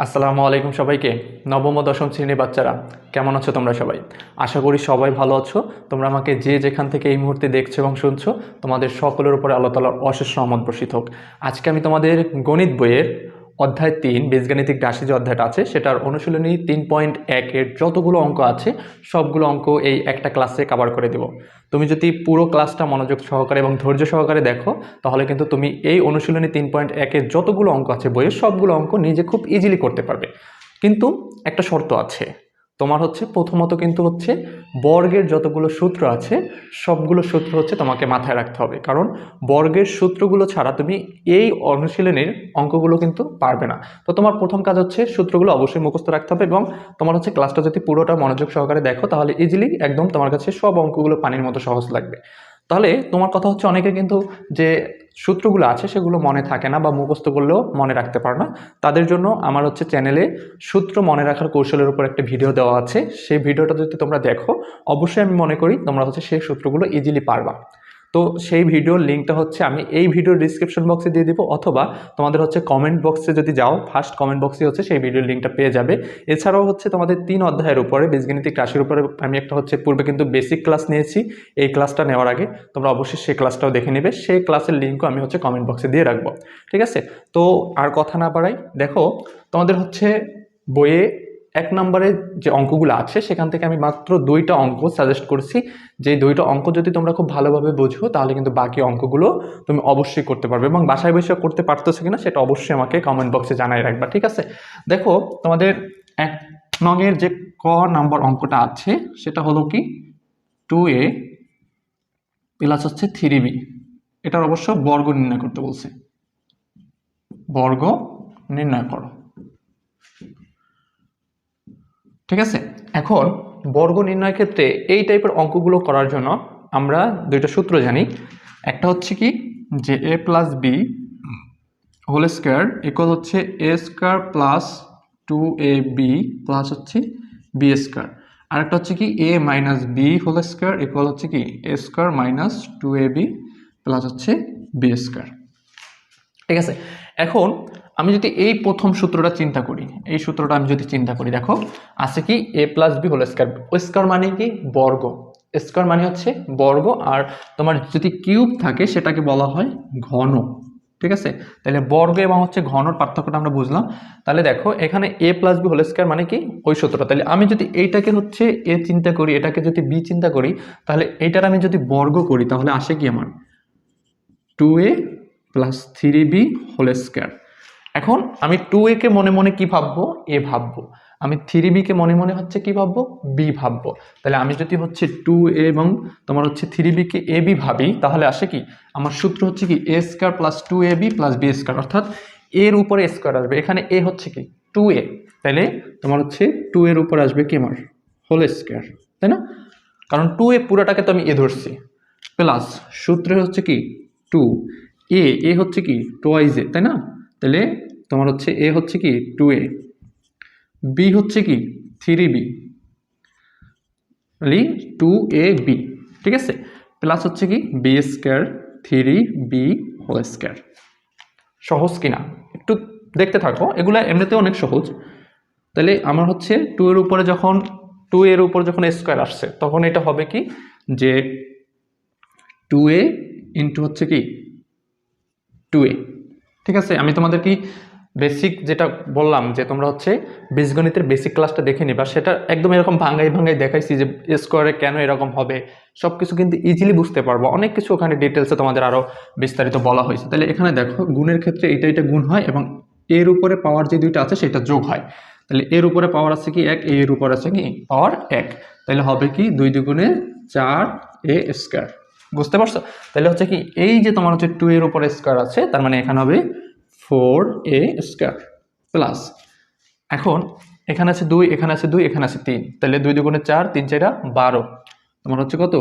আসসালামু আলাইকুম সবাইকে। নবম ও দশম শ্রেণীর বাচ্চারা কেমন আছো তোমরা সবাই? আশা করি সবাই ভালো আছো। তোমরা আমাকে যে যেখান থেকে এই মুহূর্তে দেখছো এবং শুনছো, তোমাদের সকলের উপরে আল্লাহ তাআলার অশেষ রহমত বর্ষিত হোক। আজকে আমি তোমাদের গণিত বইয়ের অধ্যায় 3 বীজগাণিতিক রাশি যে অধ্যায়টা আছে সেটার অনুশীলনী 3.1 এর যতগুলো অঙ্ক আছে সবগুলো অঙ্ক এই একটা ক্লাসে কভার করে দেব। তুমি যদি পুরো ক্লাসটা মনোযোগ সহকারে এবং ধৈর্য সহকারে দেখো তাহলে কিন্তু তুমি এই অনুশীলনী 3.1 এর যতগুলো অঙ্ক আছে বইয়ের সবগুলো অঙ্ক নিজে খুব ইজিলি করতে পারবে। কিন্তু একটা শর্ত আছে, তোমার প্রথমত কিন্তু বর্গের যতগুলো সূত্র আছে সবগুলো সূত্র তোমাকে মাথায় রাখতে হবে, কারণ বর্গের সূত্রগুলো ছাড়া তুমি এই অনুশীলনের অঙ্কগুলো কিন্তু পারবে না। তো তোমার প্রথম কাজ সূত্রগুলো অবশ্যই মুখস্থ রাখতে হবে এবং তোমার ক্লাসটা যদি পুরোটা মনোযোগ সহকারে দেখো তাহলে ইজিলি একদম তোমার কাছে সব অঙ্কগুলো পানির মতো সহজ লাগবে। তাহলে তোমার কথা অনেকে কিন্তু যে সূত্রগুলো আছে সেগুলো মনে থাকে না বা মুখস্থ করলেও মনে রাখতে পারো না। তাদের জন্য আমার চ্যানেলে সূত্র মনে রাখার কৌশলের উপর একটা ভিডিও দেওয়া আছে। সেই ভিডিওটা যদি তোমরা দেখো অবশ্যই আমি মনে করি তোমরা সেই সূত্রগুলো ইজিলি পারবা। তো সেই ভিডিওর লিঙ্কটা আমি এই ভিডিওর ডিসক্রিপশন বক্সে দিয়ে দিব, অথবা তোমাদের কমেন্ট বক্সে যদি যাও ফার্স্ট কমেন্ট বক্সে সেই ভিডিওর লিঙ্কটা পেয়ে যাবে। এছাড়াও তোমাদের 3 অধ্যায়ের উপরে বীজগাণিতিক রাশির উপরে আমি একটা পূর্বে কিন্তু বেসিক ক্লাস নিয়েছি। এই ক্লাসটা নেওয়ার আগে তোমরা অবশ্যই সেই ক্লাসটাও দেখে নেবে। সেই ক্লাসের লিঙ্কও আমি কমেন্ট বক্সে দিয়ে রাখবো। ঠিক আছে, তো আর কথা না বাড়াই, দেখো তোমাদের বইয়ে 1 নম্বরের যে অঙ্কগুলো আছে সেখান থেকে আমি মাত্র 2টা অঙ্ক সাজেস্ট করছি। যে 2টা অঙ্ক যদি তোমরা খুব ভালোভাবে বোঝো তাহলে কিন্তু বাকি অঙ্কগুলো তুমি অবশ্যই করতে পারবে, এবং বাসায় বসে করতে পারতেছো কিনা সেটা অবশ্যই আমাকে কমেন্ট বক্সে জানাই রাখবা। ঠিক আছে, দেখো তোমাদের 1 নংয়ের যে ক নাম্বার অঙ্কটা আছে সেটা হলো কি 2a প্লাস 3b। এটার অবশ্য বর্গ নির্ণয় করতে বলছে, বর্গ নির্ণয় করো। ঠিক আছে, এখন বর্গ নির্ণয়ের ক্ষেত্রে এই টাইপের অঙ্কগুলো করার জন্য আমরা 2টা সূত্র জানি। একটা কি যে a plus b whole square equal a square plus 2ab plus b square, আর একটা কি a minus b whole square equal কি a square minus 2ab plus b square. ঠিক আছে, এখন আমি যদি এই প্রথম সূত্রটা চিন্তা করি, এই সূত্রটা আমি যদি চিন্তা করি, দেখো আছে কি a plus b whole square. Square মানে কি বর্গ, স্কোয়ার মানে বর্গ, আর তোমার যদি কিউব থাকে সেটাকে বলা হয় ঘন। ঠিক আছে, তাহলে বর্গ এবং ঘনর পার্থক্যটা আমরা বুঝলাম। তাহলে দেখো এখানে a plus b whole square মানে কি ওই সূত্রটা। তাহলে আমি যদি এইটাকে a চিন্তা করি, এটাকে যদি বি চিন্তা করি, তাহলে এইটার আমি যদি বর্গ করি তাহলে আসে কি আমার 2a plus 3b whole square. এখন আমি 2a কে মনে মনে কি ভাববো, a ভাববো। আমি 3b কে মনে মনে কি ভাববো, b ভাববো। তাহলে আমি যদি 2a এবং তোমার 3b কে ab ভাবি তাহলে আসে কি আমার সূত্র কি a square plus 2ab plus b square, অর্থাৎ এর উপরে স্কোয়ার আসবে। এখানে a কি 2a, তাহলে তোমার 2 এর উপরে আসবে কি আমার হোল স্কোয়ার, তাই না? কারণ 2a পুরোটাকে তো আমি a ধরছি, প্লাস সূত্রে কি 2 a কি টোয়াইজ a, তাই না? তাহলে তোমার a কি 2a, b কি 3b, 2ab। ঠিক আছে, প্লাস কি b square 3b whole square. সহজ কিনা একটু দেখতে থাকো, এগুলা এমনিতে অনেক সহজ। তাহলে আমার 2 এর উপরে যখন 2 এর উপর যখন স্কোয়ার আসছে তখন এটা হবে কি যে 2a ইন্টু কি 2a। ঠিক আছে, আমি তোমাদের কি বেসিক যেটা বললাম যে তোমরা বীজগণিতের বেসিক ক্লাসটা দেখে নিবা, সেটা একদম এরকম ভাঙাই ভাঙাই দেখাইছি যে স্কোয়ারে কেন এরকম হবে, সব কিছু কিন্তু ইজিলি বুঝতে পারবো। অনেক কিছু ওখানে ডিটেলসে তোমাদের আরও বিস্তারিত বলা হয়েছে। তাহলে এখানে দেখো গুণের ক্ষেত্রে এটা গুণ হয় এবং এর উপরে পাওয়ার যে 2টা আছে সেটা যোগ হয়। তাহলে এর উপরে পাওয়ার আছে কি 1, এর উপর আছে কি পাওয়ার 1, তাহলে হবে কি 2 দুগুণে 4a স্কোয়ার। বুঝতে পারছো? তাহলে কি এই যে তোমার 2 এর উপরে স্কোয়ার আছে, তার মানে এখানে হবে 4a স্কোয়ার প্লাস, এখন এখানে আছে 2, এখানে আছে 2, এখানে আছে 3, তাহলে 2 দুগুণে 4, 3 4 12, তোমার কত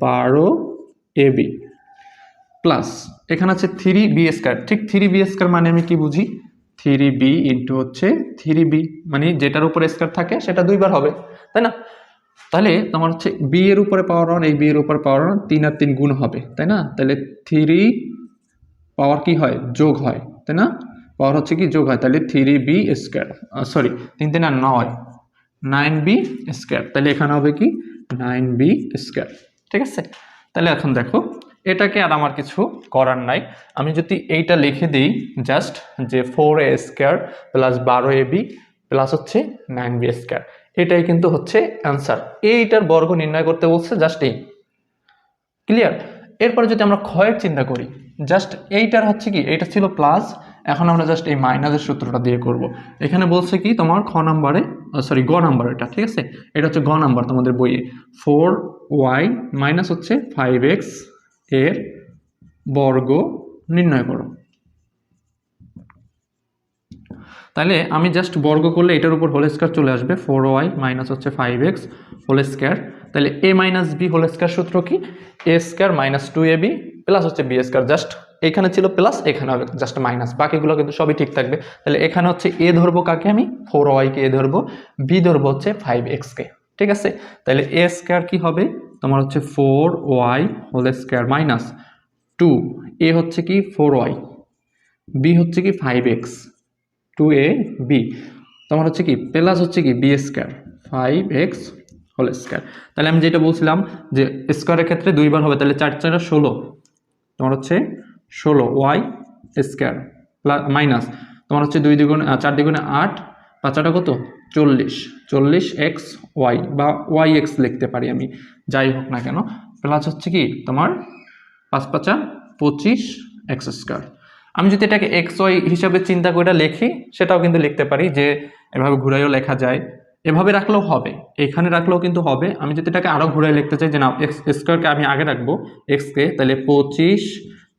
12ab প্লাস এখানে আছে 3b স্কোয়ার। ঠিক 3b স্কোয়ার মানে আমি কি বুঝি 3b ইন্টু 3b, মানে যেটার উপরে স্কোয়ার থাকে সেটা 2 বার হবে, তাই না? তাহলে তোমার b এর উপরে পাওয়ার 1, এই b এর উপরে পাওয়ার 1, 3 আর 3 গুণ হবে, তাই না? তাহলে 3 পাওয়ার কি হয় যোগ হয়, তাই না? পাওয়ার হচ্ছে কি যোগ হয়, তাহলে 3b square, sorry 3 3 9, 9b square, তাহলে এখানে হবে কি 9b স্কোয়ার। ঠিক আছে, তাহলে এখন দেখো এটাকে আর আমার কিছু করার নাই, আমি যদি এইটা লিখে দিই জাস্ট যে 4a square plus 12ab plus হচ্ছে 9b স্কোয়ার, এটাই কিন্তু হচ্ছে অ্যান্সার। এইটার বর্গ নির্ণয় করতে বলছে, জাস্ট এই, ক্লিয়ার। এরপরে যদি আমরা ক্ষয়ের চিন্তা করি, জাস্ট এইটার হচ্ছে কি, এইটা ছিল প্লাস, এখন আমরা জাস্ট এই মাইনাসের সূত্রটা দিয়ে করব। এখানে বলছে কি তোমার খ নাম্বারে, সরি গ নাম্বার, এটা ঠিক আছে, এটা হচ্ছে গ নাম্বার তোমাদের বইয়ে, 4y মাইনাস হচ্ছে 5x এর বর্গ নির্ণয় করো। তাহলে আমি জাস্ট বর্গ করলে এটার উপর হোল স্কয়ার চলে আসবে, 4y মাইনাস হচ্ছে 5x হোল স্কয়ার, তাহলে a minus b whole square সূত্র কি, a square minus 2ab plus হচ্ছে b স্কয়ার, জাস্ট এখানে ছিল প্লাস, এখানে হবে জাস্ট মাইনাস, বাকিগুলো কিন্তু সবই ঠিক থাকবে। তাহলে এখানে হচ্ছে a ধরবো কাকে, আমি 4y কে a ধরবো, b ধরবো হচ্ছে 5x কে। ঠিক আছে, তাহলে a স্কয়ার কি হবে তোমার হচ্ছে 4y whole square minus 2, a হচ্ছে কি 4y, b হচ্ছে কি 5x, 2ab তোমার হচ্ছে কি প্লাস হচ্ছে কি b square 5x whole square. তাহলে আমি যেটা বলছিলাম যে স্কয়ারের ক্ষেত্রে দুইবার হবে, তাহলে 4 4 16 তোমার হচ্ছে 16y স্কয়ার প্লাস মাইনাস তোমার হচ্ছে 2 দ্বিগুণে 4 দ্বিগুণে 8, 5 8 কত 40, 40x y বা yx লিখতে পারি আমি, যাই হোক না কেন, প্লাস হচ্ছে কি তোমার 5 5 25 x স্কয়ার। আমি যদি এটাকে এক্স ওয়াই হিসাবে চিন্তা করে লিখি, সেটাও কিন্তু লিখতে পারি, যে এভাবে ঘুরাইও লেখা যায়, এভাবে রাখলেও হবে, এখানে রাখলেও কিন্তু হবে। আমি যদি এটাকে আরও ঘুরাই লিখতে চাই, যে না এক্স স্কোয়ারকে আমি আগে রাখবো এক্সকে, তাহলে 25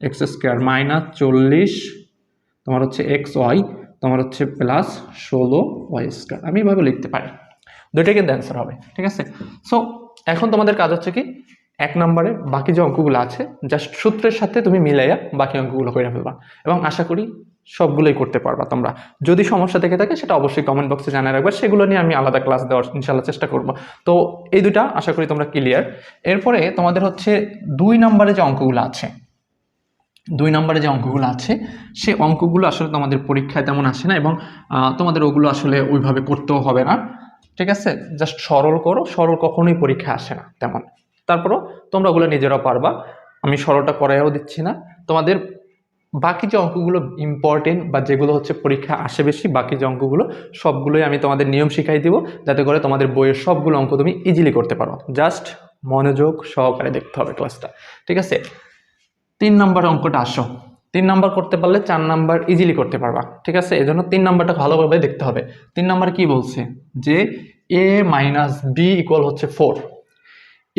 এক্স স্কোয়ার মাইনাস 40 তোমার হচ্ছে এক্স ওয়াই তোমার হচ্ছে প্লাস 16 ওয়াই স্কোয়ার, আমি এভাবে লিখতে পারি, দুইটাই কিন্তু অ্যান্সার হবে। ঠিক আছে, সো এখন তোমাদের কাজ হচ্ছে কি, 1 নম্বরে বাকি যে অঙ্কগুলো আছে জাস্ট সূত্রের সাথে তুমি মিলাইয়া বাকি অঙ্কগুলো করে ফেলবা, এবং আশা করি সবগুলোই করতে পারবা তোমরা। যদি সমস্যা থেকে থাকে সেটা অবশ্যই কমেন্ট বক্সে জানিয়ে রাখবা, সেগুলো নিয়ে আমি আলাদা ক্লাস দেওয়ার ইনশাল্লাহ চেষ্টা করব। তো এই দুটা আশা করি তোমরা ক্লিয়ার। এরপরে তোমাদের হচ্ছে 2 নম্বরে যে অঙ্কগুলো আছে, 2 নম্বরে যে অঙ্কগুলো আছে সে অঙ্কগুলো আসলে তোমাদের পরীক্ষায় তেমন আসে না, এবং তোমাদের ওগুলো আসলে ওইভাবে করতেও হবে না। ঠিক আছে, জাস্ট সরল করো, সরল কখনোই পরীক্ষা আসে না তেমন, তারপরও তোমরা ওগুলো নিজেরাও পারবা, আমি সরলটা করাইও দিচ্ছি না। তোমাদের বাকি যে অঙ্কগুলো ইম্পর্টেন্ট বা যেগুলো হচ্ছে পরীক্ষা আসে বেশি, বাকি যে অঙ্কগুলো সবগুলোই আমি তোমাদের নিয়ম শিখাই দিব, যাতে করে তোমাদের বইয়ের সবগুলো অঙ্ক তুমি ইজিলি করতে পারো। জাস্ট মনোযোগ সহকারে দেখতে হবে ক্লাসটা। ঠিক আছে, 3 নম্বর অঙ্কটা আসো, 3 নম্বর করতে পারলে 4 নম্বর ইজিলি করতে পারবা। ঠিক আছে, এজন্য 3 নম্বরটা ভালোভাবে দেখতে হবে। 3 নম্বর কি বলছে, যে a মাইনাস বি ইকুয়াল হচ্ছে 4,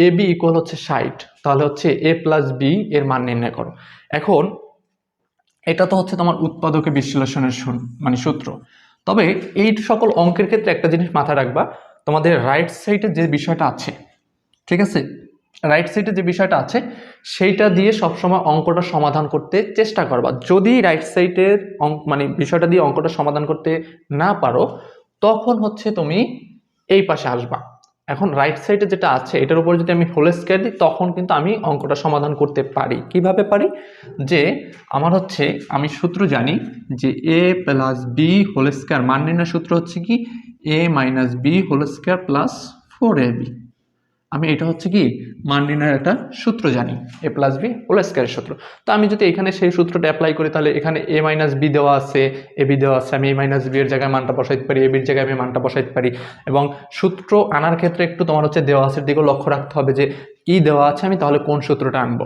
এ বি ইকুয়াল হচ্ছে 60, তাহলে হচ্ছে এ প্লাস বি এর মান নির্ণয় করো। এখন এটা তো হচ্ছে তোমার উৎপাদকে বিশ্লেষণের মানে সূত্র, তবে এই সকল অঙ্কের ক্ষেত্রে একটা জিনিস মাথায় রাখবা, তোমাদের রাইট সাইডে যে বিষয়টা আছে, ঠিক আছে, রাইট সাইডে যে বিষয়টা আছে সেইটা দিয়ে সবসময় অঙ্কটা সমাধান করতে চেষ্টা করবা। যদি রাইট সাইডের মানে বিষয়টা দিয়ে অঙ্কটা সমাধান করতে না পারো, তখন হচ্ছে তুমি এই পাশে আসবা। এখন রাইট সাইডে যেটা আছে এটার উপর যদি আমি হোল স্কয়ার দিই, তখন কিন্তু আমি অঙ্কটা সমাধান করতে পারি। কিভাবে পারি, যে আমার হচ্ছে আমি সূত্র জানি যে a plus b whole square মান নির্ণয়ের সূত্র হচ্ছে কি a minus b whole square plus 4ab। আমি এটা হচ্ছে কি মান নির্ণয়ের একটা সূত্র জানি, এ প্লাস বি হোল স্কয়ারের সূত্র। তো আমি যদি এখানে সেই সূত্রটা অ্যাপ্লাই করি, তাহলে এখানে এ মাইনাস বি দেওয়া আছে, এ বি দেওয়া আছে, আমি এ মাইনাস বি এর জায়গায় মানটা বসাইতে পারি, এ বির জায়গায় আমি মানটা বসাইতে পারি। এবং সূত্র আনার ক্ষেত্রে একটু তোমার হচ্ছে দেওয়া আছে দিকেও লক্ষ্য রাখতে হবে, যে কি দেওয়া আছে আমি তাহলে কোন সূত্রটা আনবো।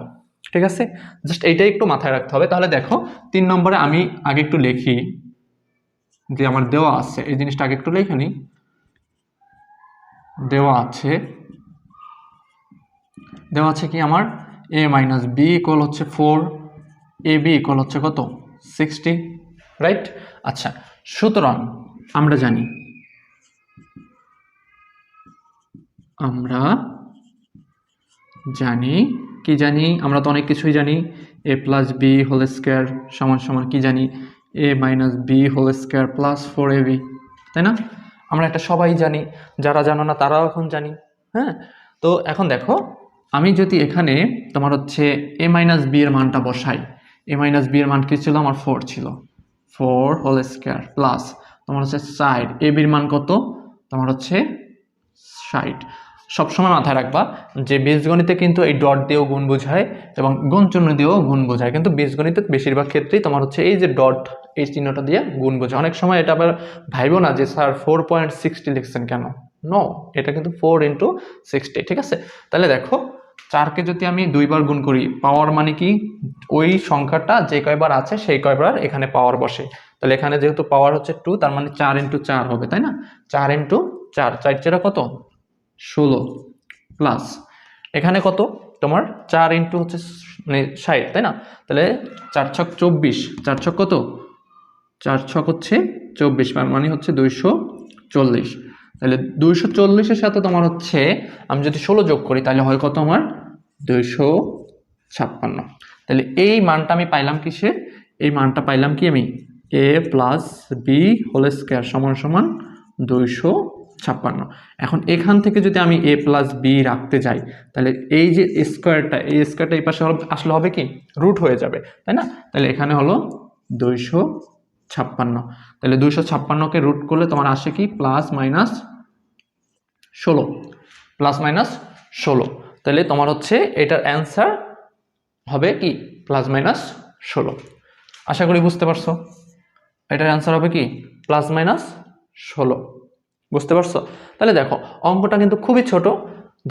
ঠিক আছে, জাস্ট এইটাই একটু মাথায় রাখতে হবে। তাহলে দেখো 3 নম্বরে আমি আগে একটু লিখি, যে আমার দেওয়া আছে এই জিনিসটা আগে একটু লিখে নিই। দেওয়া আছে কি আমার a মাইনাস বি ইকুয়াল হচ্ছে 4, এ বি ইকুয়াল হচ্ছে কত 60, রাইট। আচ্ছা, সুতরাং আমরা জানি কি জানি, আমরা তো অনেক কিছুই জানি, a plus b whole square সমান সমান কি জানি a minus b whole square plus 4ab, তাই না? আমরা এটা সবাই জানি, যারা জানো না তারাও এখন জানি। হ্যাঁ, তো এখন দেখো আমি যদি এখানে তোমার হচ্ছে এ মাইনাস বি এর মানটা বসাই, এ মাইনাস বি এর মান কি ছিল আমার 4 ছিল, 4 হোল স্কয়ার প্লাস তোমার হচ্ছে সাইড এ বির মান কত, তোমার হচ্ছে 60। সবসময় মাথায় রাখবা যে বীজগণিতে কিন্তু এই ডট দিয়েও গুণ বোঝায় এবং গুণ চিহ্ন দিয়েও গুণ বোঝায়, কিন্তু বীজগণিতে বেশিরভাগ ক্ষেত্রেই তোমার হচ্ছে এই যে ডট এই চিহ্নটা দিয়ে গুণ বোঝায়। অনেক সময় এটা আবার ভাইবো না যে স্যার 4.60 লিখছেন কেন, নো, এটা কিন্তু 4 × 60, ঠিক আছে। তাহলে দেখো 4কে যদি আমি 2বার গুণ করি, পাওয়ার মানে কি ওই সংখ্যাটা যে কয়বার আছে সেই কয়বার এখানে পাওয়ার বসে। তাহলে এখানে যেহেতু পাওয়ার হচ্ছে 2, তার মানে 4 × 4 হবে, তাই না? 4 × 4, 4 কত 16 প্লাস এখানে কত তোমার 4 ইন্টু হচ্ছে মানে 60, তাই না? তাহলে 4 ছক 24, 4 ছক কত 4 ছক হচ্ছে 24, মানে হচ্ছে 240। তাহলে 240-এর সাথে তোমার হচ্ছে আমি যদি 16 যোগ করি তাহলে হয় কত আমার 256। তাহলে এই মানটা আমি পাইলাম কিসে, এই মানটা পাইলাম কি আমি a + b হোল স্কয়ার সমান 256। এখন এখান থেকে যদি আমি a + b রাখতে যাই তাহলে এই যে স্কয়ারটা, এই স্কয়ারটা এই পাশে আসলে হবে কি রুট হয়ে যাবে, তাই না? তাহলে এখানে হলো 256। তাহলে 256কে রুট করলে তোমার আসে কি +−16। তাহলে তোমার হচ্ছে এটার অ্যান্সার হবে কি +−16। আশা করি বুঝতে পারছো, এটার অ্যান্সার হবে কি +−16। বুঝতে পারছো? তাহলে দেখো অঙ্কটা কিন্তু খুবই ছোট,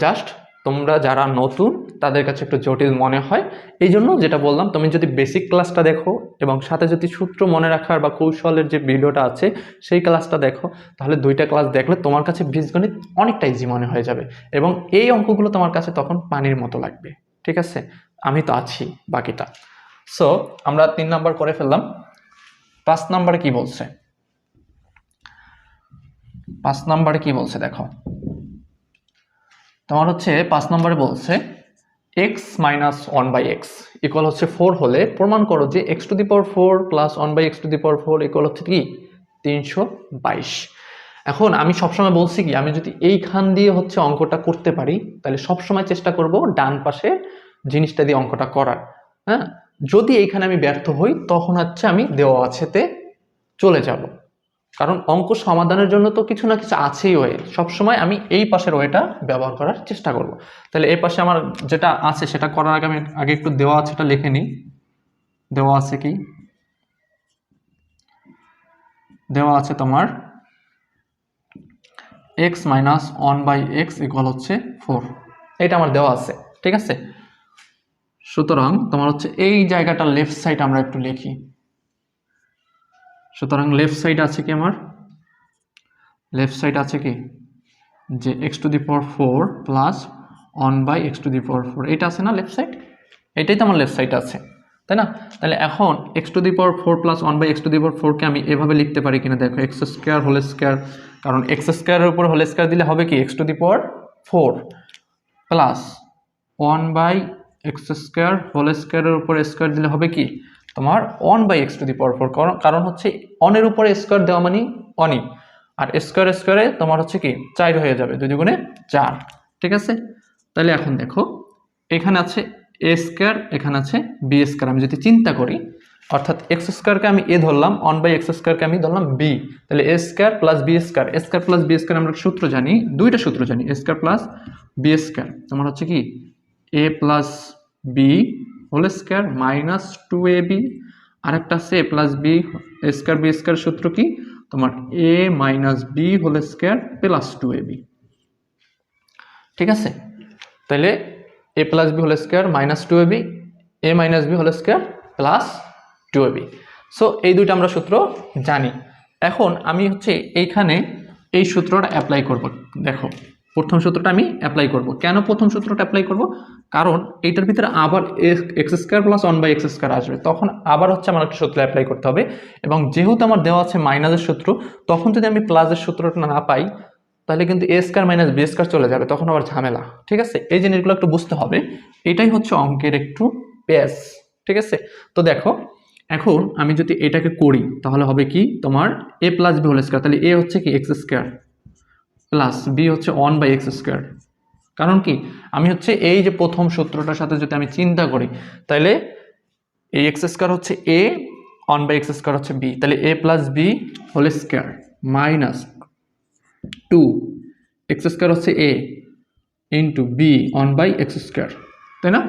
জাস্ট তোমরা যারা নতুন তাদের কাছে একটু জটিল মনে হয়। এই জন্য যেটা বললাম, তুমি যদি বেসিক ক্লাসটা দেখো এবং সাথে যদি সূত্র মনে রাখার বা কৌশলের যে ভিডিওটা আছে সেই ক্লাসটা দেখো, তাহলে 2টা ক্লাস দেখলে তোমার কাছে বীজগণিত অনেকটা ইজি মনে হয়ে যাবে এবং এই অঙ্কগুলো তোমার কাছে তখন পানির মতো লাগবে, ঠিক আছে? আমি তো আছি বাকিটা। সো আমরা 3 নাম্বার করে ফেললাম। 5 নাম্বারে কি বলছে? 5 নাম্বারে কি বলছে দেখো, তোমার হচ্ছে 5 নম্বরে বলছে x - 1/x ইকুয়াল হচ্ছে 4 হলে প্রমাণ করো যে x⁴ প্লাস 1/x⁴ ইকুয়াল হচ্ছে কি 322। এখন আমি সবসময় বলছি কি, আমি যদি এইখান দিয়ে হচ্ছে অঙ্কটা করতে পারি তাহলে সবসময় চেষ্টা করব ডান পাশে জিনিসটা দিয়ে অঙ্কটা করার। হ্যাঁ, যদি এইখানে আমি ব্যর্থ হই তখন হচ্ছে আমি দেওয়া আছেতে চলে যাব, কারণ অঙ্ক সমাধানের জন্য তো কিছু না কিছু আছেই ওয়ে। সবসময় আমি এই পাশের ওয়েটা ব্যবহার করার চেষ্টা করব। তাহলে এই পাশে আমার যেটা আছে সেটা করার আগে আমি আগে একটু দেওয়া আছেটা লিখে নিই। দেওয়া আছে কি, দেওয়া আছে তোমার x - 1/x ইকুয়াল হচ্ছে 4, এটা আমার দেওয়া আছে, ঠিক আছে? সুতরাং তোমার হচ্ছে এই জায়গাটা লেফট সাইড আমরা একটু লিখি। সুতরাং লেফট সাইড আছে কি আমার, লেফট সাইড আছে কি যে x⁴ প্লাস 1/x⁴, এটা আছে না লেফট সাইড, এটাই তো আমার লেফট সাইড আছে, তাই না? তাহলে এখন x⁴ প্লাস 1/x⁴ কে আমি এভাবে লিখতে পারি কিনা দেখো, x² হোল স্কয়ার, কারণ x² উপর হোল স্কয়ার দিলে হবে কি x⁴ প্লাস 1/x² হোল স্কয়ারের উপর স্কয়ার দিলে হবে কি তোমার 1/x⁴, কারণ হচ্ছে অনের উপরে স্কয়ার দেওয়া মানে অনই, আর স্কয়ার স্কয়ারে তোমার হচ্ছে কি 4 হয়ে যাবে, 2 × 4, ঠিক আছে? তাহলে এখন দেখো এখানে আছে a², এখানে আছে b²। আমি যদি চিন্তা করি, অর্থাৎ x² আমি a ধরলাম, 1/x² আমি ধরলাম b, তাহলে a² plus b², a² plus b² আমরা সূত্র জানি, দুইটা সূত্র জানি, a² প্লাস b² তোমার হচ্ছে কি a plus b whole square minus 2ab, আরেকটা আছে a plus b square b² সূত্র কি তোমার a minus b whole square plus 2ab, ঠিক আছে? তাহলে a plus b whole square minus 2ab, a minus b whole square plus 2ab। So এই দুইটা আমরা সূত্র জানি। এখন আমি হচ্ছে এইখানে এই সূত্রটা অ্যাপ্লাই করব। দেখো প্রথম সূত্রটা আমি অ্যাপ্লাই করব। কেন প্রথম সূত্রটা অ্যাপ্লাই করব? কারণ এইটার ভিতরে আবার x² প্লাস 1/x² আসবে, তখন আবার হচ্ছে আমার একটা সূত্র অ্যাপ্লাই করতে হবে, এবং যেহেতু আমার দেওয়া আছে মাইনাসের সূত্র, তখন যদি আমি প্লাসের সূত্রটা না পাই তাহলে কিন্তু a² মাইনাস b² চলে যাবে, তখন আবার ঝামেলা, ঠিক আছে? এই জিনিসগুলো একটু বুঝতে হবে, এটাই হচ্ছে অঙ্কের একটু পেস, ঠিক আছে? তো দেখো এখন আমি যদি এটাকে করি তাহলে হবে কি তোমার a plus b whole square, তাহলে a হচ্ছে কি x² প্লাস b হচ্ছে 1/x², কারণ কি আমি হচ্ছে এই যে প্রথম সূত্রটার সাথে যদি আমি চিন্তা করি তাহলে এই x² হচ্ছে a, one by x square হচ্ছে বি, তাহলে a plus b whole square minus 2 x square হচ্ছে a into b one by x square, তাই না?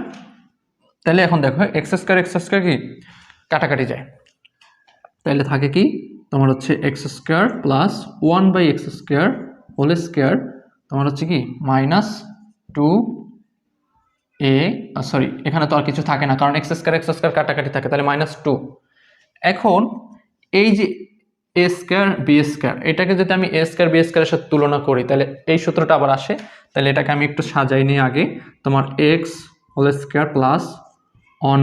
তাহলে এখন দেখো এক্স স্কোয়ার কি কাটাকাটি যায়, তাহলে থাকে কি তোমার হচ্ছে x square plus 1 by x square whole square তোমার হচ্ছে কি মাইনাস 2 এ, সরি এখানে তো আর কিছু থাকে না কারণ এক্স স্কোয়ার কাটাকাটি থাকে, তাহলে -2। এখন এই যে এ স্কোয়ার বি স্কোয়ার, এটাকে যদি আমি এ স্কোয়ার বি স্কোয়ারের সাথে তুলনা করি তাহলে এই সূত্রটা আবার আসে। তাহলে এটাকে আমি একটু সাজাই নিই আগে, তোমার x whole square plus 1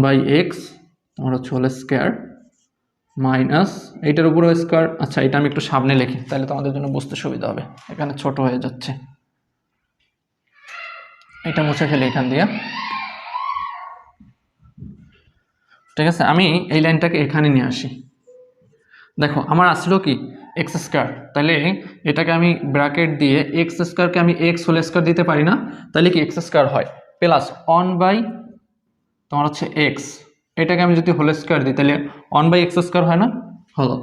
by x তোমার হচ্ছে হোল স্কোয়ার মাইনাস এইটার উপরে স্কোয়ার। আচ্ছা, এটা আমি একটু সামনে লিখি তাহলে তোমাদের জন্য বুঝতে সুবিধা হবে, এখানে ছোট হয়ে যাচ্ছে, এটা মুছে ফেলে এখান দিয়ে। ঠিক আছে, আমি এই লাইনটাকে এখানে নিয়ে আসি। দেখো আমার আসলো কি এক্স স্কোয়ার, তাহলে এটাকে আমি ব্র্যাকেট দিয়ে এক্স স্কোয়ারকে আমি এক্স হোল স্কোয়ার দিতে পারি না, তাহলে কি এক্স স্কোয়ার হয় প্লাস 1 বাই তোমার হচ্ছে এক্স, এটাকে আমি যদি হোল স্কোয়ার দিই তাহলে 1 বাই এক্স স্কোয়ার হয় না, হলো।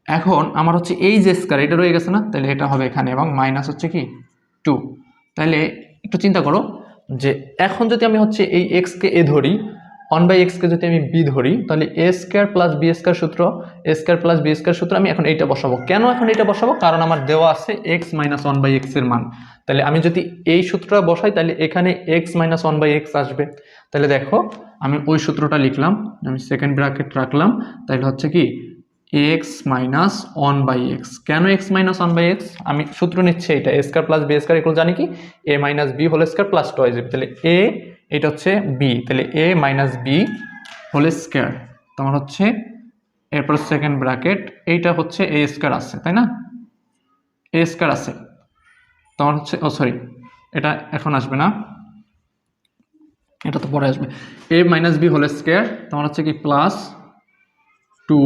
এখন আমার হচ্ছে এই যে স্কোয়ার এটা রয়ে গেছে না, তাহলে এটা হবে এখানে এবং মাইনাস হচ্ছে কি 2। তাহলে একটু চিন্তা করো যে এখন যদি আমি হচ্ছে এই এক্সকে এ ধরি, 1 বাই এক্সকে যদি আমি বি ধরি, তাহলে এ স্কোয়ার প্লাস বি স্কোয়ার সূত্র, এ স্কোয়ার প্লাস বি স্কোয়ার সূত্র আমি এখন এইটা বসাবো। কেন এখন এটা বসাবো? কারণ আমার দেওয়া আছে এক্স মাইনাস 1 বাই এক্স এর মান, তাহলে আমি যদি এই সূত্রটা বসাই তাহলে এখানে এক্স মাইনাস 1 বাই এক্স আসবে। তাহলে দেখো আমি ওই সূত্রটা লিখলাম, আমি সেকেন্ড ব্র্যাকেট রাখলাম, তাহলে হচ্ছে কি এক্স মাইনাস 1 বাই এক্স। কেন এক্স মাইনাস 1 বাই এক্স? আমি সূত্র নিচ্ছি এটা a square plus b square equal জানি কি a minus b whole square plus 2 আসবে, তাহলে এ এটা হচ্ছে বি, তাহলে a minus b whole square তোমার হচ্ছে এরপর সেকেন্ড ব্র্যাকেট, এইটা হচ্ছে এ স্কোয়ার আছে তাই না, এ স্কোয়ার আছে তোমার হচ্ছে, ও সরি এটা এখন আসবে না, এটা তো পরে আসবে, এ মাইনাস বি হোল স্কোয়ার তোমার হচ্ছে কি প্লাস 2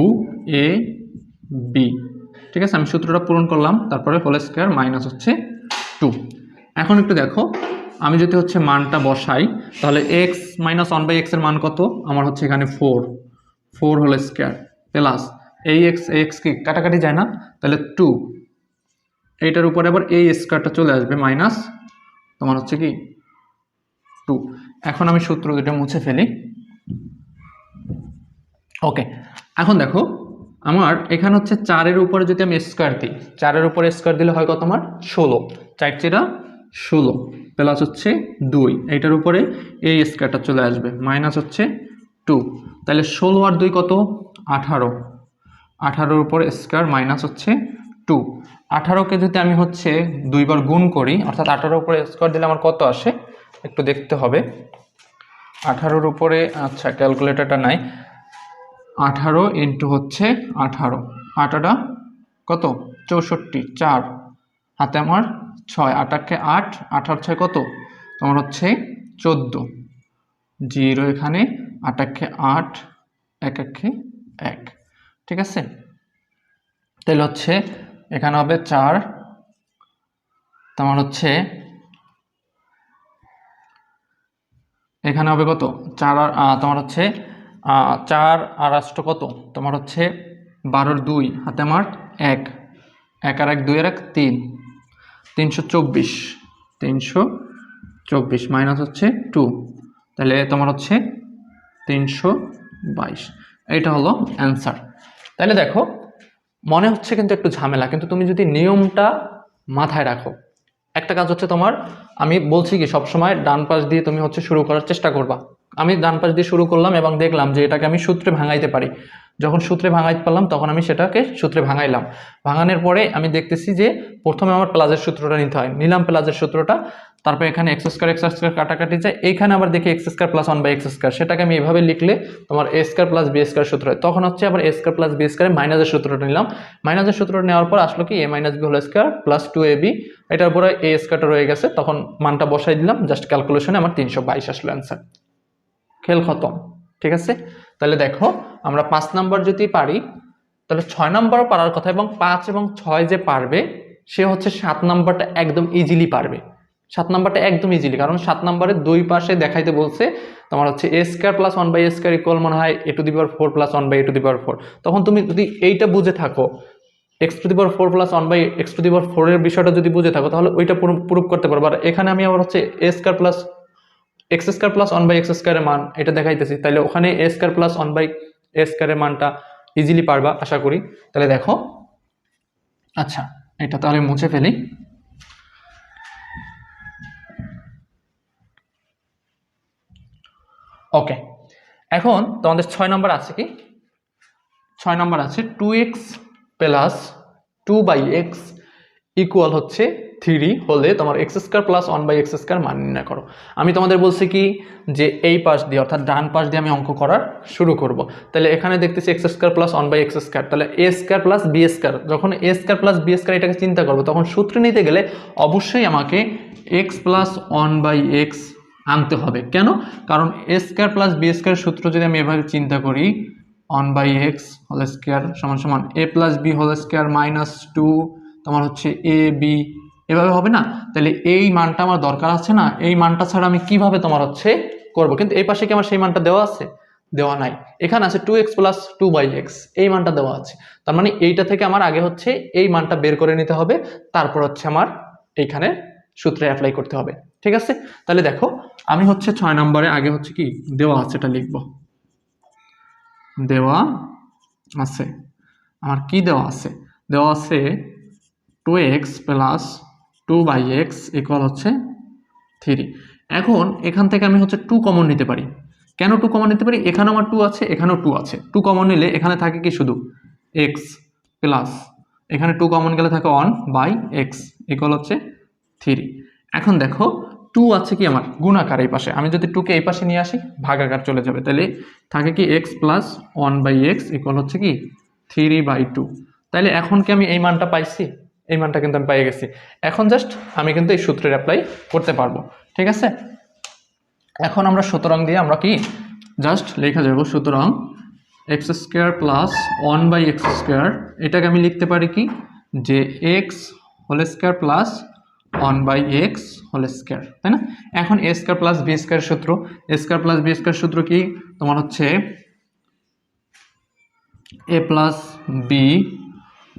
এ বি। ঠিক আছে, আমি সূত্রটা পূরণ করলাম, তারপরে হোল স্কোয়ার মাইনাস হচ্ছে 2। এখন একটু দেখো আমি যদি হচ্ছে মানটা বসাই তাহলে এক্স মাইনাস 1 বাই এক্স এর মান কত আমার হচ্ছে এখানে 4 হোল স্কোয়ার প্লাস এই এক্স কি কাটাকাটি যায় না, তাহলে 2, এইটার উপরে আবার এই স্কোয়ারটা চলে আসবে মাইনাস তোমার হচ্ছে কি 2। এখন আমি সূত্র দুটো মুছে ফেলি। ওকে, এখন দেখো আমার এখানে হচ্ছে 4-এর উপরে যদি আমি স্কোয়ার দিই, 4-এর উপরে স্কোয়ার দিলে হয় কত আমার 16, 4×4 = 16 প্লাস হচ্ছে 2, এইটার উপরে এই স্কোয়ারটা চলে আসবে মাইনাস হচ্ছে 2, তাহলে 16 আর 2 কত 18, 18-এর উপরে স্কোয়ার মাইনাস হচ্ছে 2। 18কে যদি আমি হচ্ছে 2 বার গুণ করি, অর্থাৎ 18-এর উপরে স্কোয়ার দিলে আমার কত আসে একটু দেখতে হবে। 18-এর উপরে, আচ্ছা ক্যালকুলেটরটা নাই, 18 ইন্টু হচ্ছে 18, 8টা কত 64, 4 হাতে আমার 6, 8-কে 8, 8-আর 6 কত তোমার হচ্ছে 14, 0 এখানে, 8-কে 8, 1-কে 1। ঠিক আছে, তাহলে হচ্ছে এখানে হবে 4 তোমার হচ্ছে এখানে হবে কত 4 আর তোমার হচ্ছে 4 আর 8 কত তোমার হচ্ছে 12-এর 2 হাতে আমার 1, 1 আর 1 2 আর 1 3, 324 মাইনাস হচ্ছে 2, তাহলে তোমার হচ্ছে 322, এইটা হলো অ্যান্সার। তাহলে দেখো মনে হচ্ছে কিন্তু একটু ঝামেলা, কিন্তু তুমি যদি নিয়মটা মাথায় রাখো, একটা কাজ হচ্ছে তোমার, আমি বলছি কি সবসময় ডান পাশ দিয়ে তুমি হচ্ছে শুরু করার চেষ্টা করবা। আমি ডান পাশ দিয়ে শুরু করলাম এবং দেখলাম যে এটাকে আমি সূত্রে ভাঙাইতে পারি, যখন সূত্রে ভাঙাইতে পারলাম তখন আমি সেটাকে সূত্রে ভাঙাইলাম, ভাঙানোর পরে আমি দেখতেছি যে প্রথমে আমার প্লাসের সূত্রটা নিতে হয়, নিলাম প্লাসের সূত্রটা, তারপর এখানে এক্স স্কোয়ার কাটাকাটি যায়, এইখানে আবার দেখি x square plus 1 by x square, সেটাকে আমি এভাবে লিখলে তোমার a square plus b square সূত্র হয়, তখন হচ্ছে আবার a square plus b square মাইনাসের সূত্রটা নিলাম, মাইনাসের সূত্রটা নেওয়ার পর আসলো কি a minus b whole square plus 2ab, এটার উপরে এ স্কোয়ারটা রয়ে গেছে, তখন মানটা বসাই দিলাম, জাস্ট ক্যালকুলেশনে আমার 322 আসলো অ্যান্সার, খেল খতম। ঠিক আছে, তাহলে দেখো আমরা 5 নাম্বার যদি পারি তাহলে 6 নাম্বারও পারার কথা, এবং 5 এবং 6 যে পারবে সে হচ্ছে 7 নাম্বারটা একদম ইজিলি পারবে, 7 নাম্বারটা একদম ইজিলি, কারণ 7 নাম্বারের দুই পাশে দেখাইতে বলছে তোমার হচ্ছে a square plus 1/a square equal মনে হয় a⁴ প্লাস 1/a⁴। তখন তুমি যদি এইটা বুঝে থাকো, x⁴ প্লাস 1/x⁴ এর বিষয়টা যদি বুঝে থাকো, তাহলে ওইটা প্রুফ করতে পারবো। আর এখানে আমি আবার হচ্ছে a square plus x square plus 1/x স্কয়ারের মান এটা দেখাইতেছি, তাহলে ওখানে a স্কয়ার প্লাস 1/a স্কয়ারের মানটা ইজিলি পারবা আশা করি। তাহলে দেখো, আচ্ছা এটা তাহলে মুছে ফেলি। ওকে, এখন তোমাদের 6 নম্বর আছে কি, 6 নম্বর আছে 2x প্লাস 2/x ইকুয়াল হচ্ছে 3 হলে তোমার x square plus 1/x square মান নির্ণয় করো। আমি তোমাদের বলছি কি যে এই পাশ দিয়ে অর্থাৎ ডান পাশ দিয়ে আমি অঙ্ক করার শুরু করব। তাহলে এখানে দেখতেছি x square plus 1/x square, তাহলে a square plus b square. যখন a square plus b square এটাকে চিন্তা করব, তখন সূত্র নিতে গেলে অবশ্যই আমাকে x প্লাস 1/x আনতে হবে। কেন? কারণ a square plus b square সূত্র যদি আমি এভাবে চিন্তা করি, 1/x হোল স্কয়ার সমান সমান a plus b whole square minus 2 তোমার হচ্ছে a b, এভাবে হবে না? তাহলে এই মানটা আমার দরকার আছে না, এই মানটা ছাড়া আমি কিভাবে তোমার হচ্ছে করব? কিন্তু এই পাশে কি আমার সেই মানটা দেওয়া আছে? দেওয়া নাই। এখানে আছে 2x প্লাস 2/x, এই মানটা দেওয়া আছে। তার মানে এইটা থেকে আমার আগে হচ্ছে এই মানটা বের করে নিতে হবে, তারপর হচ্ছে আমার এইখানে সূত্রে অ্যাপ্লাই করতে হবে। ঠিক আছে? তাহলে দেখো, আমি হচ্ছে 6 নম্বরে আগে হচ্ছে কি দেওয়া আছে এটা লিখব। দেওয়া আছে আমার কি দেওয়া আছে? দেওয়া আছে 2x প্লাস 2/x ইকুয়াল হচ্ছে 3। এখন এখান থেকে আমি হচ্ছে 2 কমন নিতে পারি। কেন 2 কমন নিতে পারি? এখানে আমার 2 আছে, এখানেও 2 আছে। 2 কমন নিলে এখানে থাকে কি শুধু x প্লাস এখানে 2 কমন গেলে থাকে 1/x ইকুয়াল হচ্ছে 3। এখন দেখো 2 আছে কি আমার গুণাকার এই পাশে, আমি যদি 2 কে এই পাশে নিয়ে আসি ভাগাকার চলে যাবে, তাহলে থাকে কি x প্লাস 1/x ইকুয়াল হচ্ছে কি 3/2। তাহলে এখন কি আমি এই মানটা পাইছি? এই মানটা কিন্তু আমি পেয়ে গেছি। এখন জাস্ট আমি কিন্তু এই সূত্রের অ্যাপ্লাই করতে পারবো। ঠিক আছে? এখন আমরা সুতরাং দিয়ে আমরা কি জাস্ট লেখা যাব, সুতরাং x square plus 1/x square, এটাকে আমি লিখতে পারি কি যে x whole square plus 1/x whole square, তাই না? এখন a square plus b square সূত্র, a square plus b square সূত্র কি তোমার হচ্ছে a plus b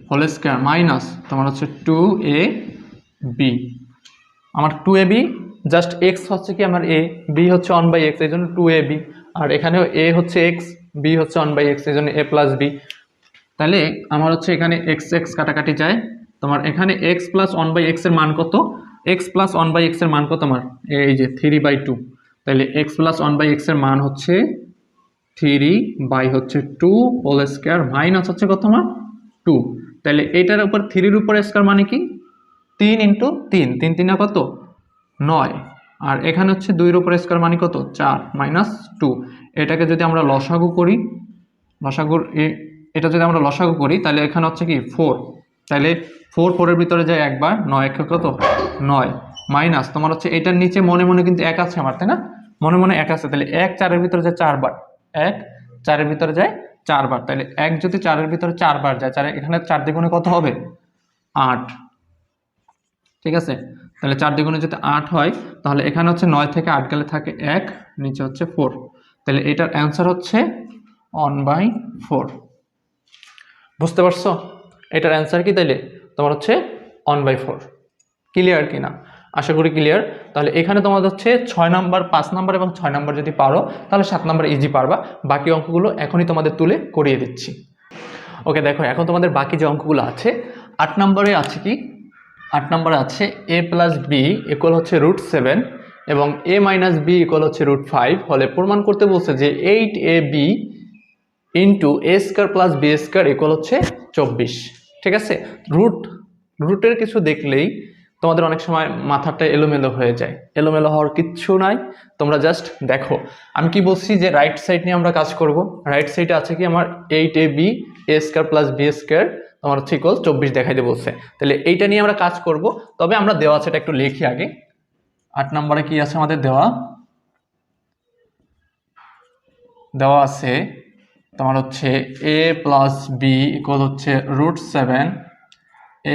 whole square minus তোমার হচ্ছে 2ab। আমার 2ab জাস্ট x হচ্ছে কি আমার a, b হচ্ছে 1/x এই জন্য 2ab, আর এখানেও a হচ্ছে x, b হচ্ছে 1/x এই জন্য a প্লাস b। তাহলে আমার হচ্ছে এখানে x x কাটাকাটি যায়, তোমার এখানে x প্লাস 1/x এর মান কত? x প্লাস 1/x এর মান কত আমার? এই যে 3/2। তাহলে x প্লাস 1/x এর মান হচ্ছে 3/2 হোল স্কয়ার মাইনাস হচ্ছে কত আমার 2। তাহলে এইটার উপর 3 এর উপর স্কয়ার মানে কি 3 × 3, 3 3 কত 9, আর এখানে হচ্ছে 2 এর উপর স্কয়ার মানে কত 4 মাইনাস 2। এটাকে যদি আমরা লসাগু করি, এটা যদি আমরা লসাগু করি তাহলে এখানে হচ্ছে কি 4, তাহলে 4 এর ভিতরে যায় একবার, 9 1 কত 9 মাইনাস তোমার হচ্ছে এটার নিচে মনে মনে কিন্তু 1 আছে আমার, তাই না? মনে মনে 1 আছে, তাহলে 1 4 এর ভিতরে যায় 4 বার, 1 4 এর ভিতরে যায় 4 বার, তাহলে 1 যদি 4 এর ভিতরে 4 বার যায়, 4 এখানে 4 দ্বিগুণে কত হবে 8। ঠিক আছে? তাহলে 4 দ্বিগুণে যদি 8 হয়, তাহলে এখানে হচ্ছে 9 থেকে 8 গেলে থাকে 1, নিচে হচ্ছে 4, তাহলে এটার অ্যান্সার হচ্ছে 1/4। বুঝতে পারছো? এটার অ্যান্সার কি তাইলে তোমার হচ্ছে 1/4। ক্লিয়ার কি না? আশা করি ক্লিয়ার। তাহলে এখানে তোমাদের হচ্ছে 6 নাম্বার, 5 নাম্বার এবং 6 নাম্বার যদি পারো তাহলে 7 নাম্বার ইজি পারবা। বাকি অঙ্কগুলো এখনই তোমাদের তুলে করিয়ে দিচ্ছি। ওকে, দেখো এখন তোমাদের বাকি যে অঙ্কগুলো আছে, 8 নম্বরে আছে কি, 8 নম্বরে আছে a প্লাস b ইকুয়াল হচ্ছে √7 এবং a মাইনাস b ইকুয়াল হচ্ছে √5 হলে প্রমাণ করতে বলছে যে 8ab into a square plus b square equal হচ্ছে 24। ঠিক আছে? রুটের কিছু দেখলেই তোমাদের অনেক সময় মাথাটা এলোমেলো হয়ে যায়। এলোমেলো হওয়ার কিচ্ছু নাই, তোমরা জাস্ট দেখো আমি কি বলছি যে রাইট সাইড নিয়ে আমরা কাজ করব। রাইট সাইডে আছে কি আমার 8ab a square plus b square তোমার হচ্ছে ইকুয়াল 24 দেখাইতে বলছে। তাহলে এইটা নিয়ে আমরা কাজ করব, তবে আমরা দেওয়া আছে এটা একটু লিখি আগে। 8 নম্বরে কি আছে আমাদের দেওয়া আছে তোমার হচ্ছে a প্লাস b ইকুয়াল হচ্ছে √7,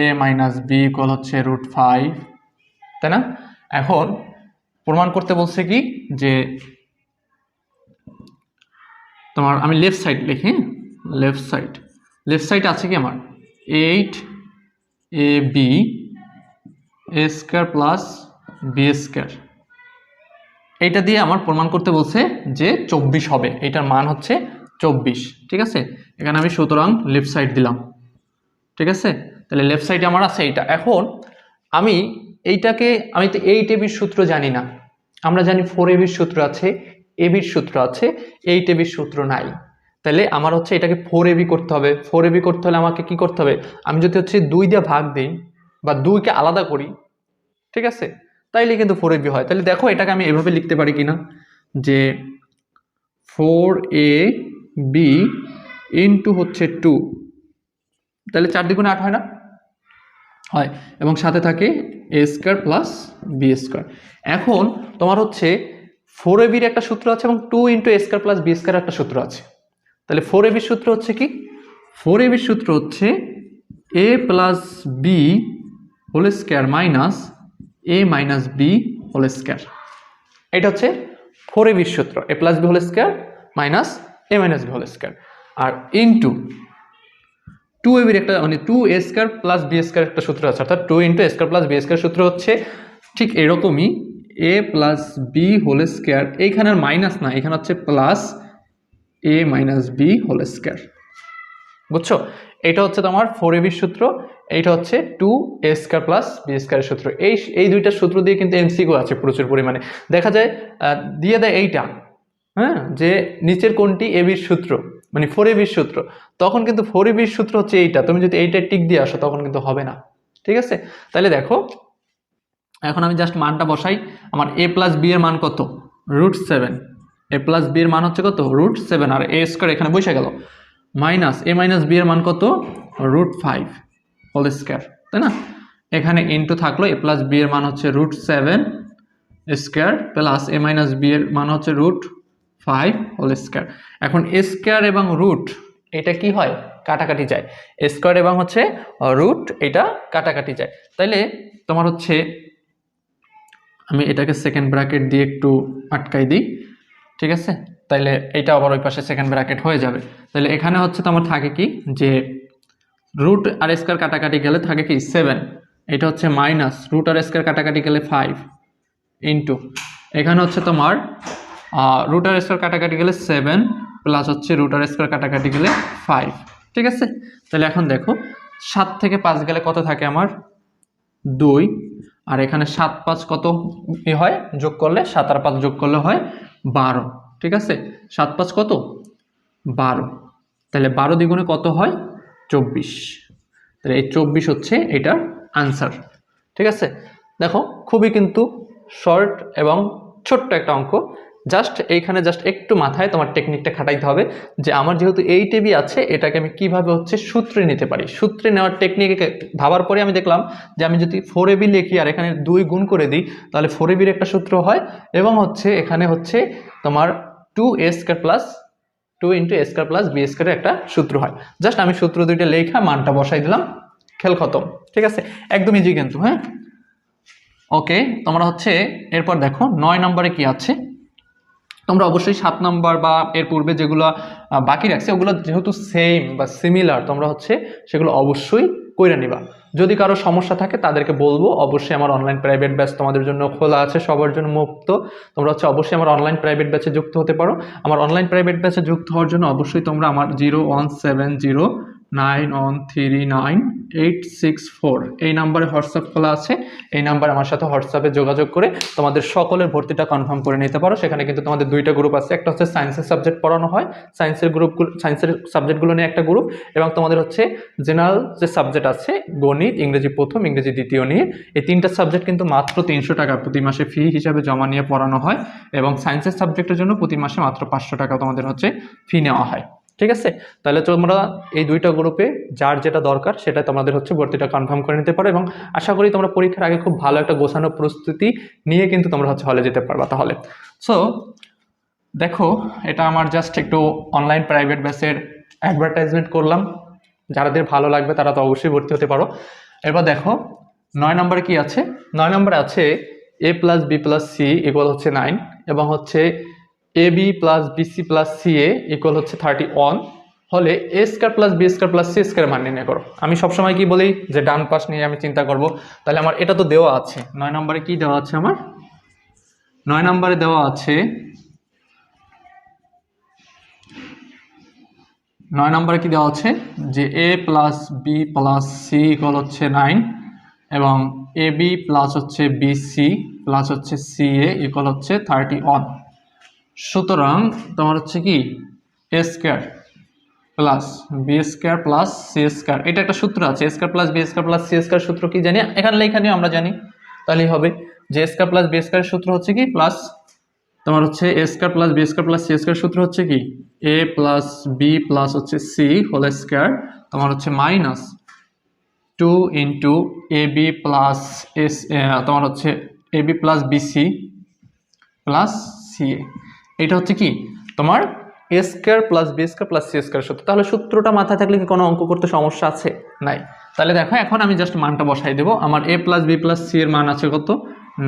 a মাইনাস b ইকুয়াল হচ্ছে √5, তাই না? এখন প্রমাণ করতে বলছে কি যে তোমার, আমি লেফট সাইড লিখি, লেফট সাইড আছে কি আমার 8ab a square plus b square, এইটা দিয়ে আমার প্রমাণ করতে বলছে যে 24 হবে, এটার মান হচ্ছে 24। ঠিক আছে, এখানে আমি সুতরাং লেফট সাইড দিলাম। ঠিক আছে, তাহলে লেফট সাইডে আমার আছে এইটা। এখন আমি তো 8ab সূত্র জানি না, আমরা জানি 4ab সূত্র আছে, ab সূত্র আছে, 8ab সূত্র নাই। তাহলে আমার হচ্ছে এটাকে 4ab করতে হবে। 4ab করতে হলে আমাকে কি করতে হবে, আমি যদি হচ্ছে 2 দিয়ে ভাগ দিই বা 2কে আলাদা করি, ঠিক আছে, তাইলে কিন্তু 4ab হয়। তাহলে দেখো এটাকে আমি এভাবে লিখতে পারি কিনা, যে 4ab ইন্টু হচ্ছে 2, তাহলে 4 দ্বিগুণে 8 হয় না, হয়, এবং সাথে থাকে a square plus b square. এখন তোমার হচ্ছে 4ab এর একটা সূত্র আছে এবং 2 into a square plus b square একটা সূত্র আছে। তাহলে 4ab সূত্র হচ্ছে কি, 4ab সূত্র হচ্ছে a plus b whole square minus a minus b whole square. এটা হচ্ছে 4ab সূত্র, a plus b whole square minus a minus b whole square, আর ইন্টু 2ab এর একটা মানে 2a square plus b square একটা সূত্র আছে, অর্থাৎ 2 into a square plus b square সূত্র হচ্ছে ঠিক এরকমই a plus b whole square, এইখানের মাইনাস না, এখানে হচ্ছে plus a minus b whole square. বুঝছো, এটা হচ্ছে তোমার 4ab সূত্র, এইটা হচ্ছে 2a স্কয়ার প্লাস বি স্কয়ারের সূত্র। এই দুইটা সূত্র দিয়ে কিন্তু এমসিকিউ আছে প্রচুর পরিমাণে, দেখা যায় দিয়ে দেয় এইটা, হ্যাঁ, যে নিচের কোনটি ab এর সূত্র, মানে 4ab এর সূত্র, তখন কিন্তু 4ab এর সূত্র হচ্ছে এইটা, তুমি যদি এইটা টিক দিয়ে আসো তখন কিন্তু হবে না। ঠিক আছে, তাহলে দেখো এখন আমি জাস্ট মানটা বসাই, আমার a প্লাস বি এর মান কত, √7, a প্লাস বি এর মান হচ্ছে কত, √7, আর a স্কয়ার এখানে বসে গেল, মাইনাস a মাইনাস বি এর মান কত, √5 হোল স্কয়ার, তাই না, এখানে ইনটু থাকলো a প্লাস বি এর মান হচ্ছে √7 square plus a minus b এর মান হচ্ছে √5 হোল স্কয়ার। এখন a স্কয়ার এবং রুট এটা কি হয়, কাটাকাটি যায়, a স্কয়ার এবং হচ্ছে রুট এটা কাটাকাটি যায়। তাইলে তোমার হচ্ছে আমি এটাকে সেকেন্ড ব্র্যাকেট দিয়ে একটু আটকাই দিই, ঠিক আছে, তাইলে এটা আবার ওই পাশে সেকেন্ড ব্র্যাকেট হয়ে যাবে। তাহলে এখানে হচ্ছে তোমার থাকে কি, যে রুট আর স্কয়ার কাটাকাটি গেলে থাকে কি 7, এটা হচ্ছে মাইনাস রুট আর স্কয়ার কাটাকাটি গেলে 5 ইন্টু এখানে হচ্ছে তোমার রুট আর স্কয়ার কাটাকাটি গেলে 7 প্লাস হচ্ছে রুট আর স্কয়ার কাটাকাটি গেলে 5। ঠিক আছে, তাহলে এখন দেখো 7 থেকে 5 গেলে কত থাকে আমার 2, আর এখানে 7 5 কত হয় যোগ করলে, 7 আর 5 যোগ করলে হয় 12। ঠিক আছে, 7 5 কত 12, তাহলে 12 দ্বিগুণে কত হয় 24, তাহলে এই 24 হচ্ছে এটার আনসার। ঠিক আছে, দেখো খুবই কিন্তু শর্ট এবং ছোট্ট একটা অঙ্ক, জাস্ট এইখানে জাস্ট একটু মাথায় তোমার টেকনিকটা খাটাইতে হবে, যে আমার যেহেতু 8ab আছে এটাকে আমি কিভাবে হচ্ছে সূত্রে নিতে পারি। সূত্রে নেওয়ার টেকনিকে ভাবার পরে আমি দেখলাম যে আমি যদি 4ab লিখি আর এখানে 2 গুণ করে দিই তাহলে 4ab এর একটা সূত্র হয়, এবং হচ্ছে এখানে হচ্ছে তোমার 2a square plus 2 into a square plus b স্কয়ারের একটা সূত্র হয়। জাস্ট আমি সূত্র দুইটা লেখা মানটা বসাই দিলাম, খেল খতম। ঠিক আছে, একদম ইজি কিন্তু। হ্যাঁ, ওকে, তোমরা হচ্ছে এরপর দেখো 9 নম্বরে কি আছে। তোমরা অবশ্যই 7 নম্বর বা এর পূর্বে যেগুলো বাকি রাখছে ওগুলো যেহেতু সেম বা সিমিলার, তোমরা হচ্ছে সেগুলো অবশ্যই কইরা নিবা। যদি কারো সমস্যা থাকে তাদেরকে বলবো, অবশ্যই আমার অনলাইন প্রাইভেট ব্যাচ তোমাদের জন্য খোলা আছে, সবার জন্য মুক্ত। তোমরা হচ্ছে অবশ্যই আমার অনলাইন প্রাইভেট ব্যাচে যুক্ত হতে পারো। আমার অনলাইন প্রাইভেট ব্যাচে যুক্ত হওয়ার জন্য অবশ্যই তোমরা আমার 01709139864 এই নাম্বারে হোয়াটসঅ্যাপ খোলা আছে, এই নাম্বারে আমার সাথে হোয়াটসঅ্যাপে যোগাযোগ করে তোমাদের সকলের ভর্তিটা কনফার্ম করে নিতে পারো। সেখানে কিন্তু তোমাদের দুইটা গ্রুপ আছে, একটা হচ্ছে সায়েন্সের সাবজেক্ট পড়ানো হয়, সায়েন্সের সাবজেক্টগুলো নিয়ে একটা গ্রুপ, এবং তোমাদের হচ্ছে জেনারেল যে সাবজেক্ট আছে গণিত, ইংরেজি প্রথম, ইংরেজি দ্বিতীয় নিয়ে, এই 3টা সাবজেক্ট কিন্তু মাত্র 300 টাকা প্রতি মাসে ফি হিসাবে জমা নিয়ে পড়ানো হয়, এবং সায়েন্সের সাবজেক্টের জন্য প্রতি মাসে মাত্র 500 টাকা তোমাদের হচ্ছে ফি নেওয়া হয়। ঠিক আছে, তাহলে তোমরা এই দুইটা গ্রুপে যার যেটা দরকার সেটা তোমাদের হচ্ছে ভর্তিটা কনফার্ম করে নিতে পারো, এবং আশা করি তোমরা পরীক্ষার আগে খুব ভালো একটা গোছানো প্রস্তুতি নিয়ে কিন্তু তোমরা হচ্ছে হলে যেতে পারবা। তাহলে সো দেখো, এটা আমার জাস্ট একটু অনলাইন প্রাইভেট ব্যাচের অ্যাডভার্টাইজমেন্ট করলাম, যাদের ভালো লাগবে তারা তো অবশ্যই ভর্তি হতে পারো। এবার দেখো 9 নম্বরে কি আছে। 9 নম্বরে আছে a plus b plus c equal হচ্ছে 9 এবং হচ্ছে a b plus b c plus c a equal হচ্ছে 31 হলে a square plus b square plus c square মান নির্ণয় করো। আমি সবসময় কি বলি যে ডান পাশ নিয়ে আমি চিন্তা করব। তাহলে আমার এটা তো দেওয়া আছে 9 নম্বরে, কি দেওয়া আছে আমার 9 নম্বরে দেওয়া আছে 9 নম্বরে কি দেওয়া আছে যে a plus b plus c equal হচ্ছে 9 এবং এ বি প্লাস হচ্ছে বিসি প্লাস হচ্ছে সি এ ইকুয়াল হচ্ছে 31। সুতরাং তোমার হচ্ছে কি a square plus b square plus c square, এটা একটা সূত্র আছে, a square plus b square plus c square সূত্র কি জানি, এখানে লেখা নিয়ে আমরা জানি। তাহলেই হবে যে a square plus b square সূত্র হচ্ছে কি প্লাস তোমার হচ্ছে a square plus b square plus c square সূত্র হচ্ছে কি এ প্লাস বি প্লাস হচ্ছে সি হোল স্কয়ার তোমার হচ্ছে minus 2 into a b plus s তোমার হচ্ছে a b plus b c plus c a. এটা হচ্ছে কি তোমার a square plus b square plus c square সূত্র। তাহলে সূত্রটা মাথায় থাকলে কি কোনো অঙ্ক করতে সমস্যা আছে? নাই। তাহলে দেখো এখন আমি জাস্ট মানটা বসাই দেবো। আমার a plus b plus c এর মান আছে কত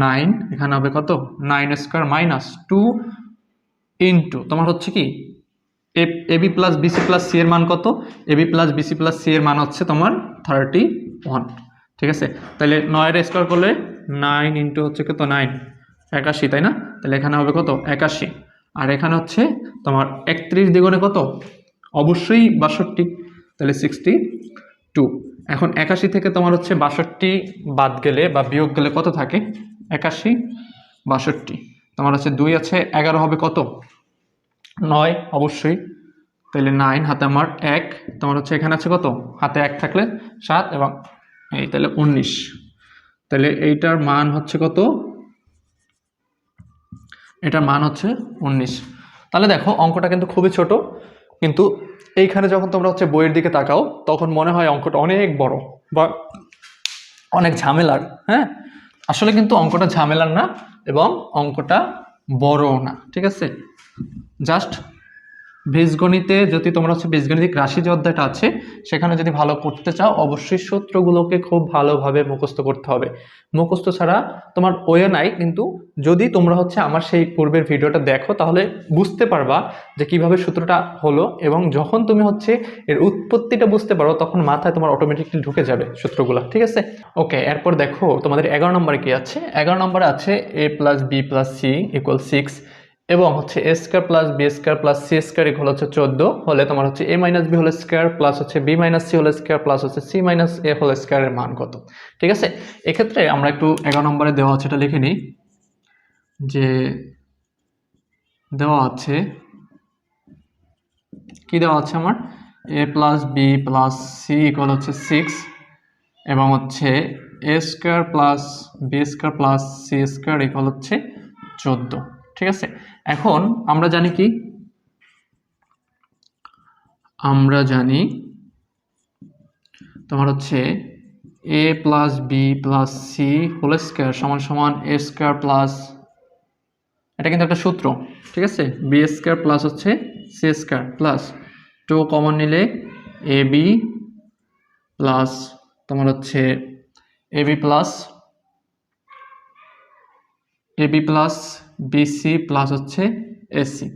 9, এখানে হবে কত 9 স্কয়ার মাইনাস 2 ইন্টু তোমার হচ্ছে কি a b plus b c plus c এর মান কত, a b plus b c plus c এর মান হচ্ছে তোমার 31। ঠিক আছে, তাহলে 9 এর স্কয়ার করলে 9 ইন্টু হচ্ছে কত 9 81, তাই না? তাহলে এখানে হবে কত 81, আর এখানে হচ্ছে তোমার 31 দ্বিগুণে কত অবশ্যই 62, তাহলে 62। এখন 81 থেকে তোমার হচ্ছে 62 বাদ গেলে বা বিয়োগ গেলে কত থাকে 81 62, তোমার হচ্ছে 2 আছে 11 হবে কত 9 অবশ্যই, তাহলে 9 হাতে আমার 1 তোমার হচ্ছে এখানে আছে কত হাতে 1 থাকলে 7 এবং এই তাহলে 19, তাহলে এইটার মান হচ্ছে কত, এটার মান হচ্ছে 19। তাহলে দেখো অঙ্কটা কিন্তু খুবই ছোট, কিন্তু এইখানে যখন তোমরা হচ্ছে বইয়ের দিকে তাকাও তখন মনে হয় অঙ্কটা অনেক বড় বা অনেক ঝামেলার। হ্যাঁ, আসলে কিন্তু অঙ্কটা ঝামেলার না এবং অঙ্কটা বড়ও না। ঠিক আছে, জাস্ট বীজগণিতে যদি তোমরা হচ্ছে বীজগণিতিক রাশি যে অধ্যায়টা আছে সেখানে যদি ভালো করতে চাও অবশ্যই সূত্রগুলোকে খুব ভালোভাবে মুখস্থ করতে হবে। মুখস্থ ছাড়া তোমার ওয়ে নাই, কিন্তু যদি তোমরা হচ্ছে আমার সেই পূর্বের ভিডিওটা দেখো তাহলে বুঝতে পারবা যে কিভাবে সূত্রটা হলো, এবং যখন তুমি হচ্ছে এর উৎপত্তিটা বুঝতে পারো তখন মাথায় তোমার অটোমেটিকলি ঢুকে যাবে সূত্রগুলো। ঠিক আছে, ওকে। এরপর দেখো তোমাদের 11 নম্বরে কি আছে, 11 নম্বরে আছে a plus b plus c equal 6 এবং হচ্ছে a square plus b square plus c square equal হচ্ছে 14 হলে তোমার হচ্ছে a minus b whole square plus হচ্ছে b minus c whole square plus হচ্ছে সি মাইনাস এ হোল স্কয়ারের মান কত। ঠিক আছে, এক্ষেত্রে আমরা একটু 11 নম্বরে দেওয়া আছে এটা লিখে নিই, যে দেওয়া আছে কি দেওয়া আছে আমার a plus b plus c equal হচ্ছে 6 এবং হচ্ছে a square plus b square plus c square equal হচ্ছে 14। ঠিক আছে, এখন আমরা জানি কি, আমরা জানি তোমার হচ্ছে a plus b plus c whole square সমান সমান এ স্কয়ার প্লাস, এটা কিন্তু একটা সূত্র। ঠিক আছে, বি স্কয়ার প্লাস হচ্ছে সি স্কয়ার প্লাস 2 কমন নিলে এ বি প্লাস তোমার হচ্ছে a b plus b c plus হচ্ছে এসি।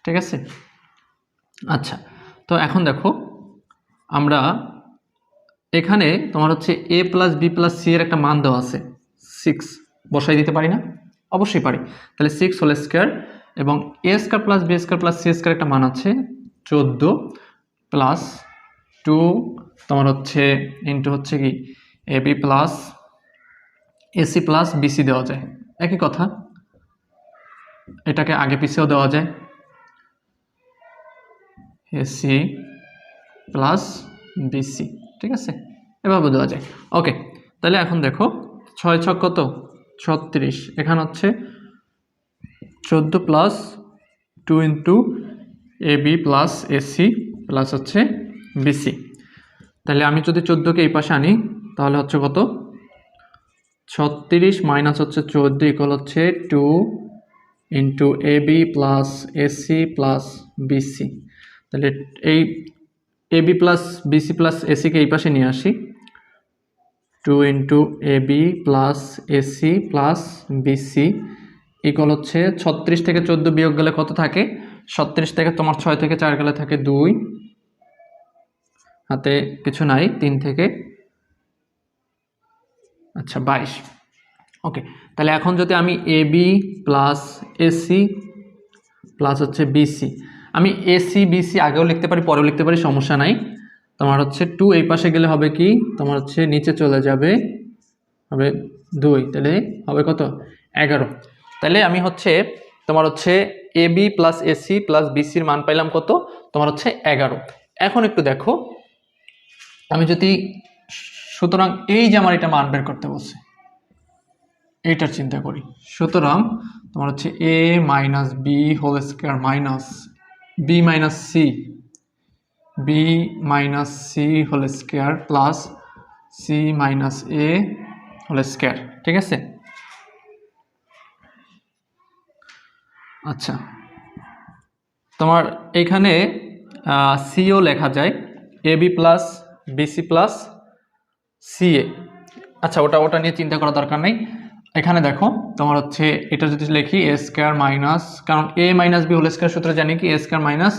ঠিক আছে, আচ্ছা। তো এখন দেখো আমরা এখানে তোমার হচ্ছে a plus b plus c এর একটা মান দেওয়া আছে 6, বসাই দিতে পারি না? অবশ্যই পারি। তাহলে 6 হোল স্কয়ার এবং a square plus b square plus c square একটা মান আছে 14 প্লাস 2 তোমার হচ্ছে ইন্টু হচ্ছে কি a b plus a c plus b c দেওয়া যায়, একই কথা, এটাকে আগে পিছেও দেওয়া যায় এসি প্লাস বিসি। ঠিক আছে, এভাবে দেওয়া যায়। ওকে, তাহলে এখন দেখো 6 ছক কত 36, এখানে হচ্ছে 14 plus 2 into a b plus a c plus হচ্ছে বিসি। তাহলে আমি যদি 14কে এই পাশে আনি তাহলে হচ্ছে কত 36 মাইনাস হচ্ছে 14 ইকুয়াল হচ্ছে 2 into a b plus a c plus b c. তাহলে এই a b plus b c plus এসিকে এই পাশে নিয়ে আসি, 2 into a b plus a c plus b c equal হচ্ছে 36 থেকে 14 বিয়োগ গেলে কত থাকে? 37 থেকে তোমার 6 থেকে 4 গেলে থাকে 2, হাতে কিছু নাই, 3 থেকে আচ্ছা 22। ওকে, তাহলে এখন যদি আমি এ বি প্লাস এসি প্লাস হচ্ছে বিসি, আমি এসি বিসি আগেও লিখতে পারি পরেও লিখতে পারি, সমস্যা নাই। তোমার হচ্ছে 2 এই পাশে গেলে হবে কি, তোমার হচ্ছে নিচে চলে যাবে, হবে 2, তাহলে হবে কত? 11। তাহলে আমি হচ্ছে তোমার হচ্ছে a b plus a c plus বিসির মান পাইলাম কত? তোমার হচ্ছে 11। এখন একটু দেখো, আমি যদি, সুতরাং এই যে আমার এটা মান বের করতে বলছে, এইটার চিন্তা করি। সুতরাং তোমার হচ্ছে a minus b whole square minus b minus c whole square plus c minus a whole square, ঠিক আছে? আচ্ছা, তোমার এইখানে সিও লেখা যায় a b plus b c plus c a. আচ্ছা, ওটা নিয়ে চিন্তা করার দরকার নেই। এখানে দেখো তোমার হচ্ছে এটা যদি লিখি এ স্কোয়ার মাইনাস, কারণ এ মাইনাস বি হোল স্কোয়ার সূত্র জানি কি, এ স্কোয়ার মাইনাস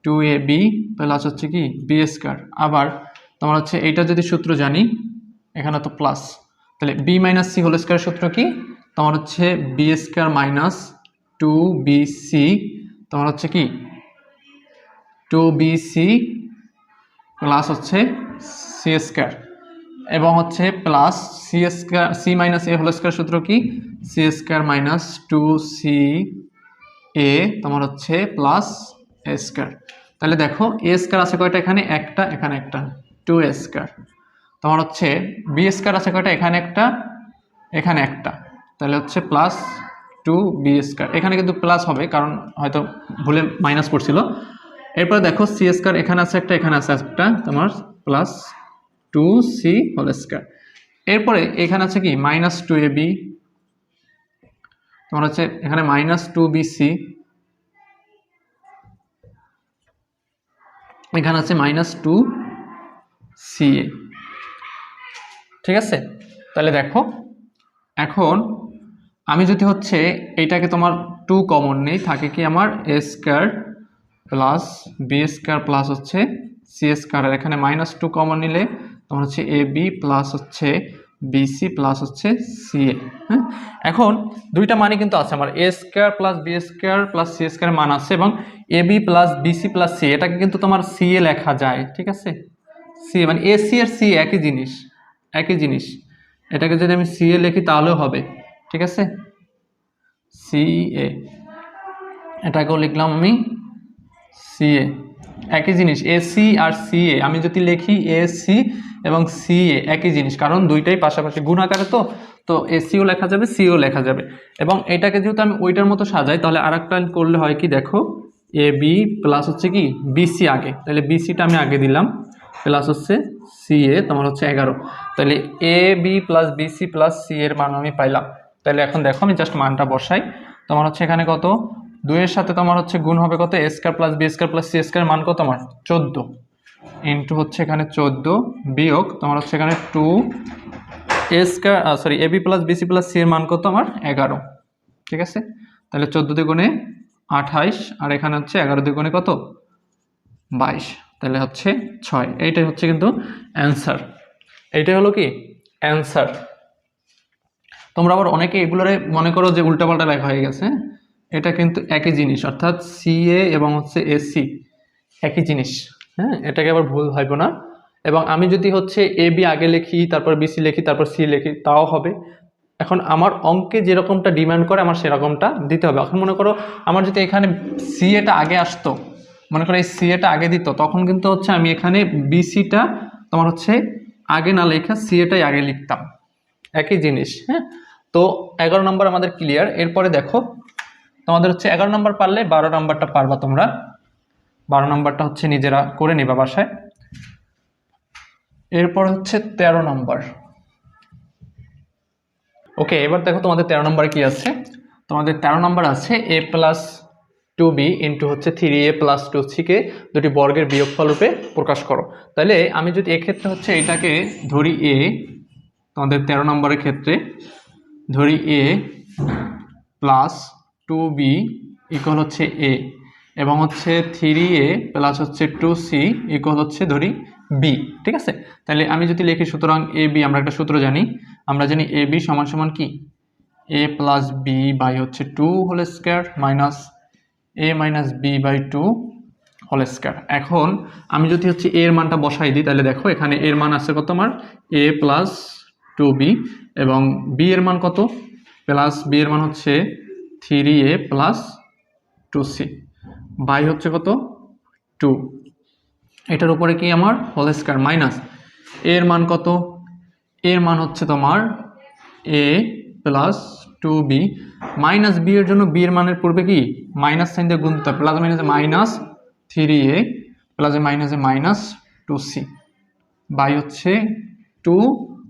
2ab প্লাস হচ্ছে কি বি স্কোয়ার। আবার তোমার হচ্ছে এইটা যদি সূত্র জানি, এখানে তো প্লাস, তাহলে b minus c whole square সূত্র কি, তোমার হচ্ছে বি স্কোয়ার মাইনাস 2bc, তোমার হচ্ছে কি 2bc প্লাস হচ্ছে সি স্কোয়ার, এবং হচ্ছে plus c square c minus a whole square সূত্র কি, সি স্কোয়ার মাইনাস 2ca তোমার হচ্ছে প্লাস এ স্কোয়ার। তাহলে দেখো এ স্কোয়ার আছে কয়টা? এখানে একটা, এখানে একটা, 2a স্কোয়ার। তোমার হচ্ছে বি স্কোয়ার আছে কয়টা? এখানে একটা, এখানে একটা, তাহলে হচ্ছে প্লাস 2b স্কোয়ার। এখানে কিন্তু প্লাস হবে কারণ হয়তো ভুলে মাইনাস পড়ছিল। এরপরে দেখো সি স্কোয়ার এখানে আছে একটা, এখানে আছে একটা, তোমার প্লাস 2c হোল স্কোয়ার। এরপরে এখানে আছে কি মাইনাস 2ab, তোমার হচ্ছে এখানে মাইনাস 2bc, এখানে আছে মাইনাস 2ca, ঠিক আছে? তাহলে দেখো এখন আমি যদি হচ্ছে এইটাকে তোমার 2 কমন নেই, থাকে কি আমার a square plus b square plus হচ্ছে সি স্কোয়ার, আর এখানে মাইনাস 2 কমন নিলে তোমার হচ্ছে এ বি প্লাস হচ্ছে বিসি প্লাস হচ্ছে সিএ। হ্যাঁ, এখন দুইটা মানই কিন্তু আছে আমার, a square plus b square plus c square মান আছে, এবং a b plus b c plus c, এটাকে কিন্তু তোমার সিএ লেখা যায়, ঠিক আছে? সি মানে এ সি আর সি একই জিনিস, একই জিনিস। এটাকে যদি আমি সিএ লিখি তাহলেও হবে, ঠিক আছে? সিএ, এটাকেও লিখলাম আমি সিএ, একই জিনিস। এসি আর সিএ আমি যদি লিখি এসি এবং সিএ একই জিনিস, কারণ দুইটাই পাশাপাশি গুণ আকারে, তো এসিও লেখা যাবে সিও লেখা যাবে। এবং এটাকে যেহেতু আমি ওইটার মতো সাজাই, তাহলে আরেকটা করলে হয় কি, দেখো এ বি প্লাস হচ্ছে কি বিসি আগে, তাহলে বিসিটা আমি আগে দিলাম, প্লাস হচ্ছে সিএ তোমার হচ্ছে 11। তাহলে a b plus b c plus c এর মান আমি পাইলাম। তাহলে এখন দেখো আমি জাস্ট মানটা বসাই, তোমার হচ্ছে এখানে কত, 2 এর সাথে তোমার হচ্ছে গুণ হবে কত, a square plus b square plus c square মান কত আমার 14, ইন্টু হচ্ছে এখানে 14 বিয়োগ তোমার হচ্ছে এখানে 2 a square sorry a b plus b c plus c এর মান কত আমার 11, ঠিক আছে? তাহলে 14 দ্বিগুণে 28, আর এখানে হচ্ছে 11 দ্বিগুণে কত 22, তাহলে হচ্ছে 6। এইটাই হচ্ছে কিন্তু অ্যান্সার, এইটাই হলো কি অ্যান্সার। তোমরা আবার অনেকে এগুলোরে মনে করো যে উল্টাপাল্টা লেখা হয়ে গেছে, এটা কিন্তু একই জিনিস, অর্থাৎ সিএ এবং হচ্ছে এসি একই জিনিস। হ্যাঁ, এটাকে আবার ভুল ভাইব না। এবং আমি যদি হচ্ছে এ বি আগে লিখি, তারপর বিসি লিখি, তারপর সি লিখি, তাও হবে। এখন আমার অঙ্কে যেরকমটা ডিমান্ড করে আমার সেরকমটা দিতে হবে। এখন মনে করো আমার যদি এখানে সি এটা আগে আসতো, মনে করো এই সি এটা আগে দিত, তখন কিন্তু হচ্ছে আমি এখানে বিসিটা তোমার হচ্ছে আগে না লেখা সি এটাই আগে লিখতাম, একই জিনিস। হ্যাঁ, তো 11 নম্বর আমাদের ক্লিয়ার। এরপরে দেখো তোমাদের হচ্ছে 11 নম্বর পারলে 12 নম্বরটা পারবা তোমরা। 12 নম্বরটা হচ্ছে নিজেরা করে নিবা বাসায়। এরপর হচ্ছে 13 নম্বর। ওকে, এবার দেখো তোমাদের 13 নম্বরে কি আছে। তোমাদের 13 নম্বর আছে a প্লাস 2b ইন্টু হচ্ছে 3a প্লাস 2c-কে দুটি বর্গের বিয়োগফল রূপে প্রকাশ করো। তাহলে আমি যদি এক্ষেত্রে হচ্ছে এটাকে ধরি a, তোমাদের 13 নম্বরের ক্ষেত্রে ধরি a প্লাস 2b ইকুয়াল হচ্ছে a এবং হচ্ছে 3a প্লাস হচ্ছে 2c ইকুয়াল হচ্ছে ধরি b। ঠিক আছে, তাহলে আমি যদি লিখি সুতরাং a b, আমরা একটা সূত্র জানি, আমরা জানি a b সমান সমান কি a প্লাস b বাই হচ্ছে 2 whole square minus a minus b by 2 whole square. এখন আমি যদি হচ্ছে a এর মানটা বসাই দিই, তাহলে দেখো এখানে এর মান আছে কত আমার a প্লাস 2b এবং b এর মান কত প্লাস b এর মান হচ্ছে 3a প্লাস 2c বাই হচ্ছে কত 2, এটার উপরে কি আমার হোল স্কয়ার মাইনাস এর মান কত, এর মান হচ্ছে তোমার a plus 2b minus b এর জন্য b এর মানের পূর্বে কি মাইনাস সাইন দিয়ে গুণ দিতে হবে, প্লাস মাইনাসে মাইনাস 3a প্লাসে মাইনাসে মাইনাস 2c বাই হচ্ছে 2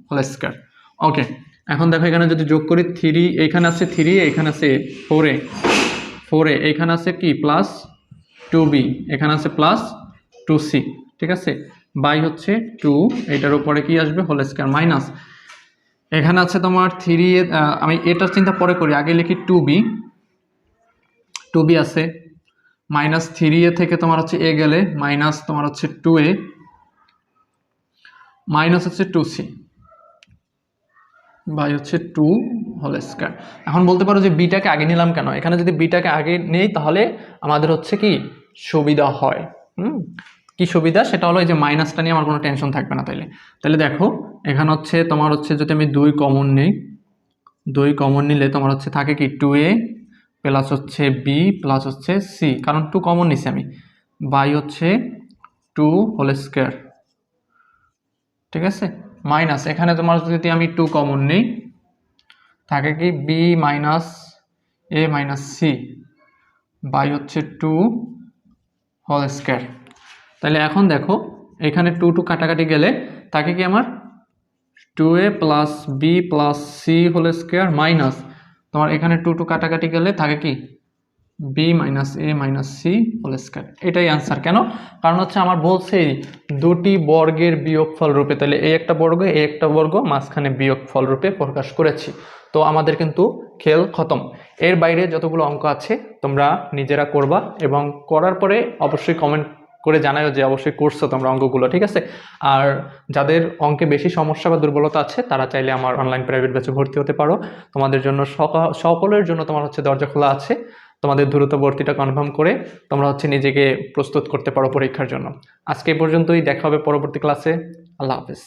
হোল স্কয়ার। ওকে, এখন দেখো এখানে যদি যোগ করি 3, এখানে আছে 3a, এখানে আছে 4a, এখানে আছে কি প্লাস 2b, এখানে আছে প্লাস 2c। ঠিক আছে, বাই হচ্ছে 2, এটার উপরে কি আসবে হোল স্কয়ার মাইনাস এখানে আছে তোমার 3a, আমি এটার চিন্তা পরে করি, আগে লিখি 2b আছে মাইনাস 3a থেকে তোমার হচ্ছে a গেলে মাইনাস তোমার হচ্ছে 2a মাইনাস হচ্ছে 2c বাই হচ্ছে 2 হোল স্কয়ার। এখন বলতে পারো যে বিটাকে আগে নিলাম কেন, এখানে যদি বিটাকে আগে নেই তাহলে আমাদের হচ্ছে কি সুবিধা হয়। কি সুবিধা, সেটা হলো এই যে মাইনাসটা নিয়ে আমার কোনো টেনশন থাকবে না। তাহলে দেখো এখানে হচ্ছে তোমার হচ্ছে যদি আমি 2 কমন নিই, 2 কমন নিলে তোমার হচ্ছে থাকে কি 2a প্লাস হচ্ছে b প্লাস হচ্ছে c, কারণ 2 কমন নিছি আমি, বাই হচ্ছে 2 হোল স্কয়ার। ঠিক আছে, মাইনাস এখানে তোমার যদি আমি 2 কমন নিই থাকে কি b minus a minus c by হচ্ছে 2 হোল স্কয়ার। তাহলে এখন দেখো এখানে 2 কাটাকাটি গেলে থাকে কি আমার 2a plus b plus c whole square minus তোমার এখানে 2 কাটাকাটি গেলে থাকে কি b minus a minus c whole square. এটাই আনসার। কেন, কারণ হচ্ছে আমার বলছে দুটি বর্গের বিয়োগফল রূপে, তাহলে এই একটা বর্গ এই একটা বর্গ মাঝখানে বিয়োগফল রূপে প্রকাশ করেছি। তো আমাদের কিন্তু খেল খতম। এর বাইরে যতগুলো অঙ্ক আছে তোমরা নিজেরা করবা এবং করার পরে অবশ্যই কমেন্ট করে জানাও যে অবশ্যই করছো তোমরা অঙ্কগুলো। ঠিক আছে, আর যাদের অঙ্কে বেশি সমস্যা বা দুর্বলতা আছে তারা চাইলে আমার অনলাইন প্রাইভেট ব্যাচে ভর্তি হতে পারো। তোমাদের জন্য সকলের জন্য তোমার হচ্ছে দরজা খোলা আছে। তোমাদের দ্রুত ভর্তিটা কনফার্ম করে তোমরা হচ্ছে নিজেকে প্রস্তুত করতে পারো পরীক্ষার জন্য। আজকে এই পর্যন্তই, দেখা হবে পরবর্তী ক্লাসে। আল্লাহ হাফেজ।